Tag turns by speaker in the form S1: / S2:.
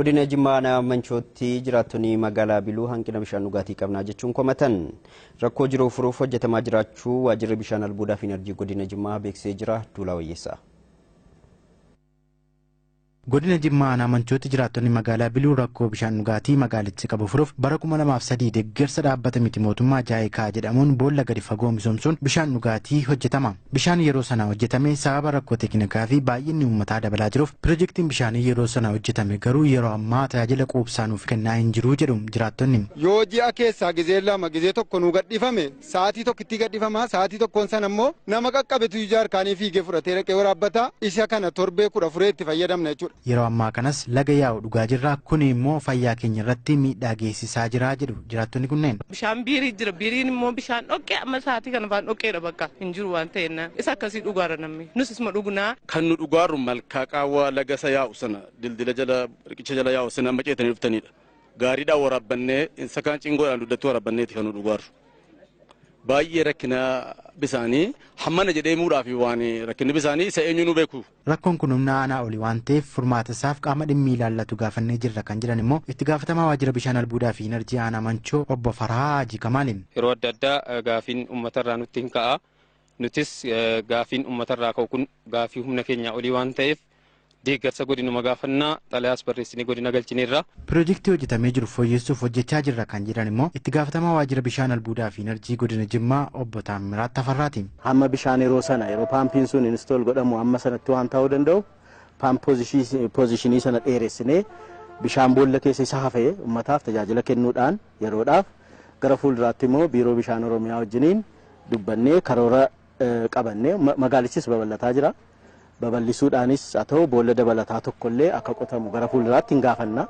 S1: Godina Jimmaa Manchootti jiraattonni magaalaa Biluu hanqina bishaan dhugaatii qabnaa jechuun komatan. Rakkoo jiru furuuf hojjetamaa jiraachuu waajjirri bishaan albuudaa fi enerjii godina Jimmaa beeksisee jira. Duulaa Wayyeessaa.
S2: Godina Jimmaa Manchootti jiraattonni magaalaa Biluu rakkoo bishaan dhugaatii magaalichi qabu furuuf bara 2003 deeggarsa dhaabbata miti mootummaa Jaayikaa jedhamuun boolla gadi fagoo misoomsuun bishaan dhugaatii hojjetama. Bishaan yeroo sana hojjetame sababa rakkoo teeknikaa fi baay'inni uummataa dabalaa jiruuf piroojeektiin bishaanii yeroo sana hojjetame garuu yeroo ammaa tajaajila quubsaa nuuf kennaa hin jiru jedhu jiraattonni.
S3: Yoo ji'a keessaa gizee lama gizee tokko nu gadhiifame sa'aatii tokkitti gadhiifama sa'aatii tokkoon sana immoo nama qaqqabetu ijaarkaanii fiigee fudhatee dhaqee waraabbata isa kana torbee 14 itti fayyadamna jechuudha.
S2: Yeroo ammaa kanas laga yaa'u dhugaa jirra kun immoo fayyaa keenya irratti miidhaa geessisaa jira jedhu jiraattonni kunneen.
S4: Bishaan biirii jira biiriin immoo bishaan dhoqqee amma sa'aatii kana faan dhoqqeedha bakka hin jiru waan ta'eef isa akkasii dhugaara namni nus isma dhugnaa.
S5: Kan nu dhugaaru malkaa qaawwaa laga isa yaa'u sana dildila jala riqicha jala yaa'u sana amma ceetanii dhuftanidha. Gaariidhaan waraabbannee isa kaan cingoodhaan duddatti waraabbanneeti kan nu dhugaaru. Baay'ee rakkina bisaanii hammana jedhamuudhaaf waan rakkinni bisaanii isa eenyu nu beeku.
S2: Rakkoon kun humna aanaa oli waan ta'eef furmaata isaaf qaama dhimmi ilaallatu gaafannee jirra kan jedhan immoo itti gaafatamaa waajjira bishaan albuudaa fi enerjii aanaa Manchoo obbo Farahaa Hajii Kamaaliin.
S6: Yeroo adda addaa gaafiin uummatarraa nutti hin ka'a. Nutis gaafiin uummatarraa ka'u kun gaafii humna keenyaa olii waan ta'eef deeggarsa godinuma gaafannaa xalayaas barreessinee godina galchineerra.
S2: Piroojeektii hojjetamee jiru fooyyessuuf hojjechaa jirra kan jedhan immoo itti gaafatamaa waajjira bishaan albuudaa fi enerjii godina Jimmaa obbo Taamiraat Tafarraati.
S7: Hamma bishaan yeroo sana yeroo paampiin sun install godhamu amma sanatti waan ta'uu danda'u paamp pozishinii sana dheeressinee bishaan boolla keessa isa hafee uummataaf tajaajila kennuudhaan yeroodhaaf gara fuulduraatti immoo biiroo bishaan Oromiyaa wajjiniin dubbannee karoora qabannee magaalichis babal'ataa jira. Babal'isuudhaanis haa ta'u boolla dabalataa tokkollee akka qotamu gara fuulduraatti hin gaafanna.